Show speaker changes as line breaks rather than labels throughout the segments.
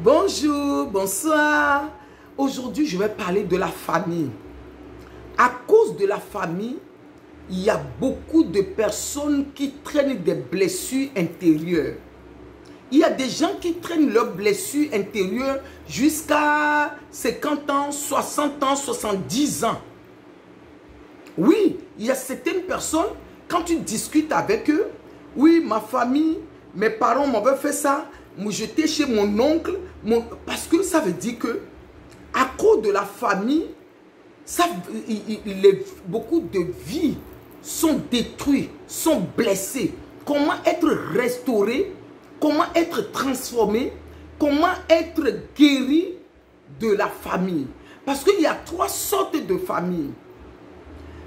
Bonjour, bonsoir. Aujourd'hui, je vais parler de la famille. À cause de la famille, il y a beaucoup de personnes qui traînent des blessures intérieures. Il y a des gens qui traînent leurs blessures intérieures jusqu'à 50 ans, 60 ans, 70 ans. Oui, il y a certaines personnes, quand tu discutes avec eux, oui, ma famille, mes parents m'avaient fait ça, j'étais chez mon oncle, parce que ça veut dire que à cause de la famille, beaucoup de vies sont détruites, sont blessées. Comment être restauré, comment être transformé, comment être guéri de la famille. Parce qu'il y a trois sortes de familles.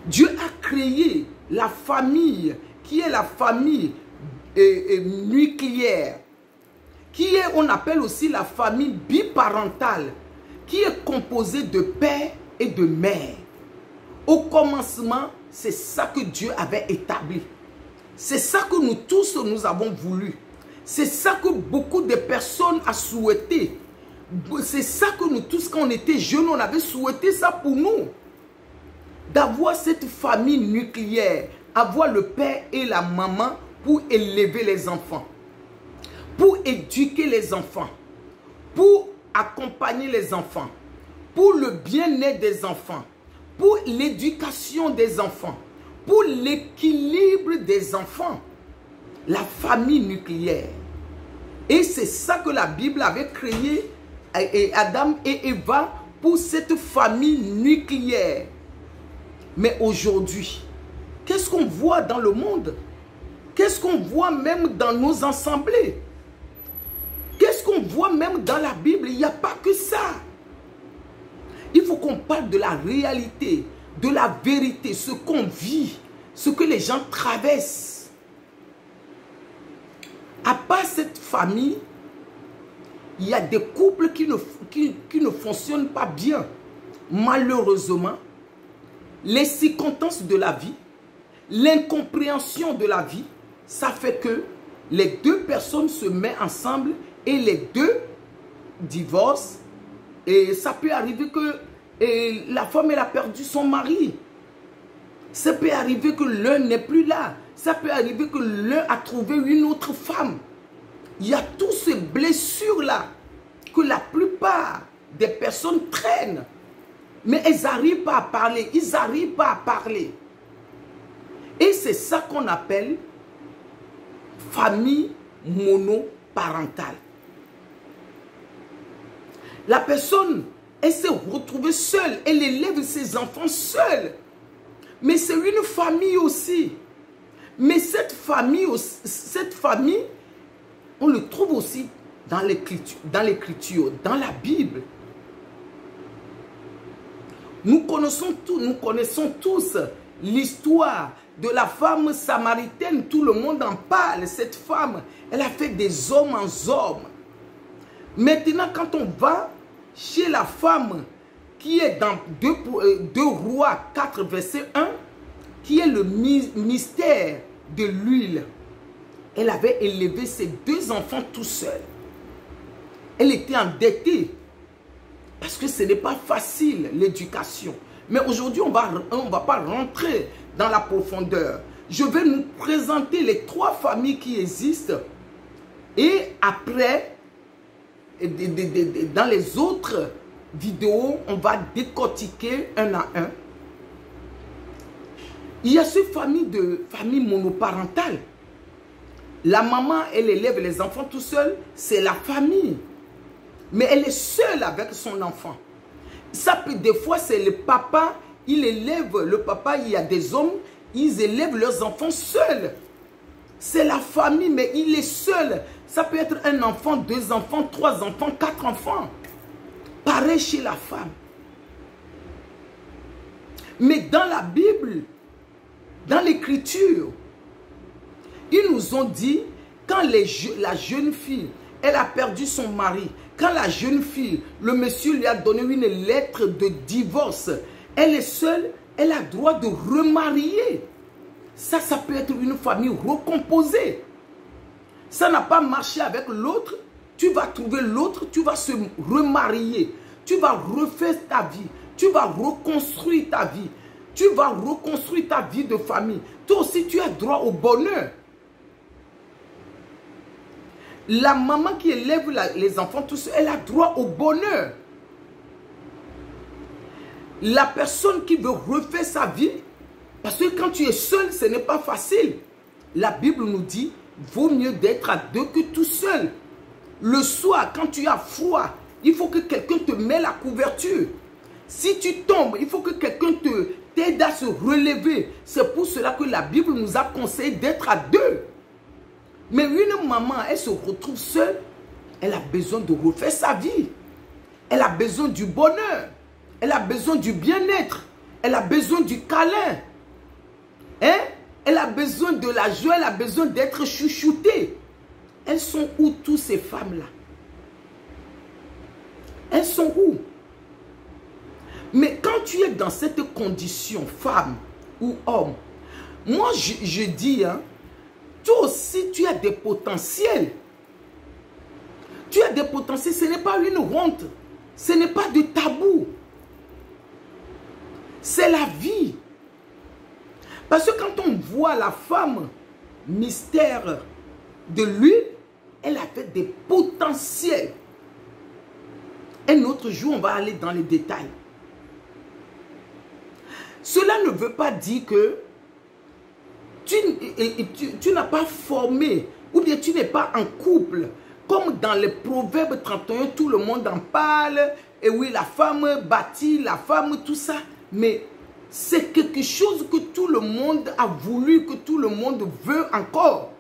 Dieu a créé la famille qui est la famille nucléaire, qui est, on appelle aussi la famille biparentale, qui est composée de père et de mère. Au commencement, c'est ça que Dieu avait établi. C'est ça que nous tous, nous avons voulu. C'est ça que beaucoup de personnes ont souhaité. C'est ça que nous tous, quand on était jeunes, on avait souhaité ça pour nous. D'avoir cette famille nucléaire, avoir le père et la maman pour élever les enfants, pour éduquer les enfants, pour accompagner les enfants, pour le bien-être des enfants, pour l'éducation des enfants, pour l'équilibre des enfants. La famille nucléaire. Et c'est ça que la Bible avait créé, Adam et Eva, pour cette famille nucléaire. Mais aujourd'hui, qu'est-ce qu'on voit dans le monde? Qu'est-ce qu'on voit même dans nos assemblées? Qu'est-ce qu'on voit même dans la Bible? Il n'y a pas que ça. Il faut qu'on parle de la réalité, de la vérité, ce qu'on vit, ce que les gens traversent. À part cette famille, il y a des couples qui ne fonctionnent pas bien. Malheureusement, les circonstances de la vie, l'incompréhension de la vie, ça fait que les deux personnes se mettent ensemble et les deux divorcent. Et ça peut arriver que la femme elle a perdu son mari. Ça peut arriver que l'un n'est plus là. Ça peut arriver que l'un a trouvé une autre femme. Il y a toutes ces blessures-là que la plupart des personnes traînent. Mais elles n'arrivent pas à parler. Ils n'arrivent pas à parler. Et c'est ça qu'on appelle famille monoparentale. La personne, elle s'est retrouvée seule. Elle élève ses enfants seule. Mais c'est une famille aussi. Mais cette famille, on le trouve aussi dans l'écriture, dans la Bible. Nous connaissons tous l'histoire de la femme samaritaine. Tout le monde en parle. Cette femme, elle a fait des hommes en hommes. Maintenant, quand on va chez la femme qui est dans 2 Rois 4, verset 1, qui est le mystère de l'huile. Elle avait élevé ses 2 enfants tout seul. Elle était endettée. Parce que ce n'est pas facile, l'éducation. Mais aujourd'hui, on ne va pas rentrer dans la profondeur. Je vais nous présenter les 3 familles qui existent. Et après, dans les autres vidéos, on va décortiquer un à un. Il y a cette famille monoparentale. La maman, elle élève les enfants tout seul, c'est la famille. Mais elle est seule avec son enfant. Ça peut, des fois, c'est le papa, il élève, le papa, il y a des hommes, ils élèvent leurs enfants seuls. C'est la famille, mais il est seul. Ça peut être un enfant, 2 enfants, 3 enfants, 4 enfants. Pareil chez la femme. Mais dans la Bible, dans l'écriture, ils nous ont dit, quand la jeune fille, elle a perdu son mari, quand la jeune fille, le monsieur lui a donné une lettre de divorce, elle est seule, elle a droit de remarier. Ça peut être une famille recomposée. Ça n'a pas marché avec l'autre, tu vas trouver l'autre, tu vas se remarier, tu vas refaire ta vie, tu vas reconstruire ta vie, tu vas reconstruire ta vie de famille. Toi aussi, tu as droit au bonheur. La maman qui élève les enfants tous seuls, elle a droit au bonheur. La personne qui veut refaire sa vie, parce que quand tu es seul, ce n'est pas facile. La Bible nous dit, vaut mieux d'être à deux que tout seul. Le soir, quand tu as froid, il faut que quelqu'un te mette la couverture. Si tu tombes, il faut que quelqu'un t'aide à se relever. C'est pour cela que la Bible nous a conseillé d'être à deux. Mais une maman, elle se retrouve seule. Elle a besoin de refaire sa vie. Elle a besoin du bonheur. Elle a besoin du bien-être. Elle a besoin du câlin. Hein? Elle a besoin de la joie. Elle a besoin d'être chouchoutée. Elles sont où toutes ces femmes-là? Elles sont où? Mais quand tu es dans cette condition, femme ou homme, moi je dis, hein, toi aussi tu as des potentiels. Tu as des potentiels, ce n'est pas une honte. Ce n'est pas de tabou. C'est la vie. Parce que quand on voit la femme mystère de l'huile, elle avait des potentiels. Un autre jour, on va aller dans les détails. Cela ne veut pas dire que tu n'as pas formé ou bien tu n'es pas en couple. Comme dans les Proverbes 31, tout le monde en parle. Et oui, la femme bâtit, la femme, tout ça. Mais c'est quelque chose que tout le monde a voulu, que tout le monde veut encore.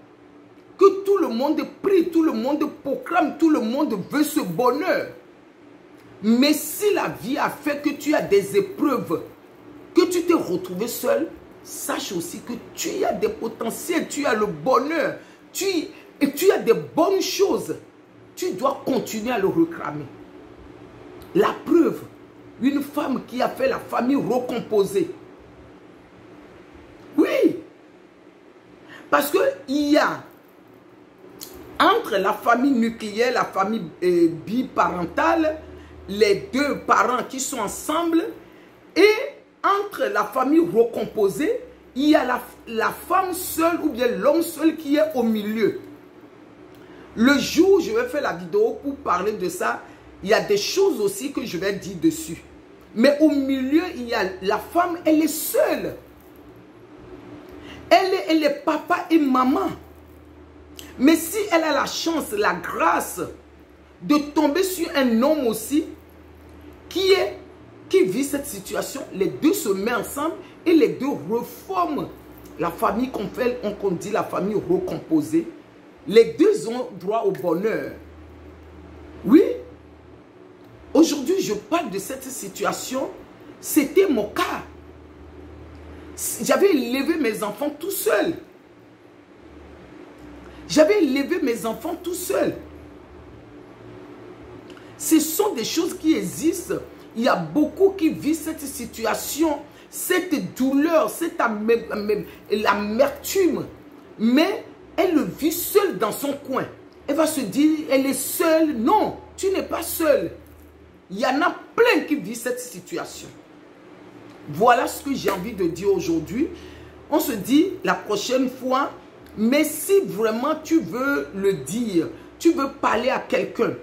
Que tout le monde prie, tout le monde proclame, tout le monde veut ce bonheur. Mais si la vie a fait que tu as des épreuves, que tu t'es retrouvé seul, sache aussi que tu as des potentiels, tu as le bonheur, et tu as des bonnes choses. Tu dois continuer à le réclamer. La preuve, une femme qui a fait la famille recomposée. Oui. Parce qu'il y a entre la famille nucléaire, la famille biparentale, les deux parents qui sont ensemble, et entre la famille recomposée, il y a la femme seule ou bien l'homme seul qui est au milieu. Le jour où je vais faire la vidéo pour parler de ça, il y a des choses aussi que je vais dire dessus. Mais au milieu, il y a la femme, elle est seule. Elle est papa et maman. Mais si elle a la chance, la grâce de tomber sur un homme aussi qui vit cette situation, les deux se mettent ensemble et les deux reforment la famille qu'on dit la famille recomposée. Les deux ont droit au bonheur. Oui. Aujourd'hui, je parle de cette situation. C'était mon cas. J'avais élevé mes enfants tout seul. J'avais élevé mes enfants tout seul. Ce sont des choses qui existent. Il y a beaucoup qui vivent cette situation, cette douleur, cette l'amertume. Mais elle le vit seule dans son coin. Elle va se dire, elle est seule. Non, tu n'es pas seule. Il y en a plein qui vivent cette situation. Voilà ce que j'ai envie de dire aujourd'hui. On se dit la prochaine fois, mais si vraiment tu veux le dire, tu veux parler à quelqu'un,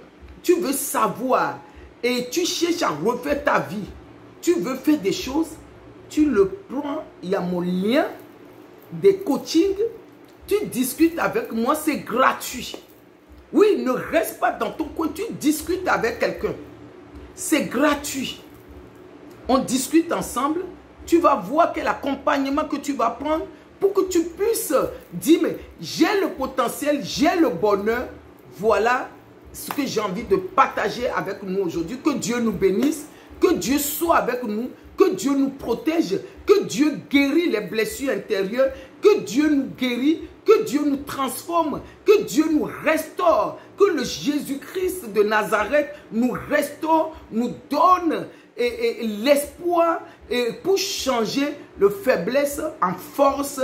tu veux savoir et tu cherches à refaire ta vie, tu veux faire des choses, tu le prends, il y a mon lien des coachings, tu discutes avec moi, c'est gratuit. Oui, ne reste pas dans ton coin, tu discutes avec quelqu'un. C'est gratuit. On discute ensemble. Tu vas voir quel accompagnement que tu vas prendre pour que tu puisses dire, mais j'ai le potentiel, j'ai le bonheur. Voilà ce que j'ai envie de partager avec nous aujourd'hui. Que Dieu nous bénisse, que Dieu soit avec nous, que Dieu nous protège, que Dieu guérit les blessures intérieures, que Dieu nous guérit, que Dieu nous transforme, que Dieu nous restaure, que le Jésus-Christ de Nazareth nous restaure, nous donne l'espoir pour changer la faiblesse en force,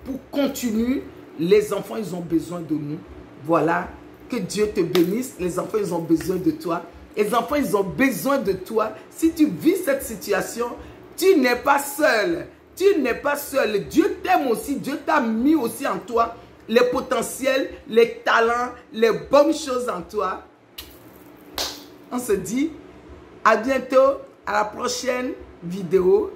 pour continuer. Les enfants, ils ont besoin de nous. Voilà, Que Dieu te bénisse. Les enfants, ils ont besoin de toi. Les enfants, ils ont besoin de toi. Si tu vis cette situation, tu n'es pas seul. Tu n'es pas seul. Dieu t'aime aussi. Dieu t'a mis aussi en toi les potentiels, les talents, les bonnes choses en toi. On se dit à bientôt, à la prochaine vidéo.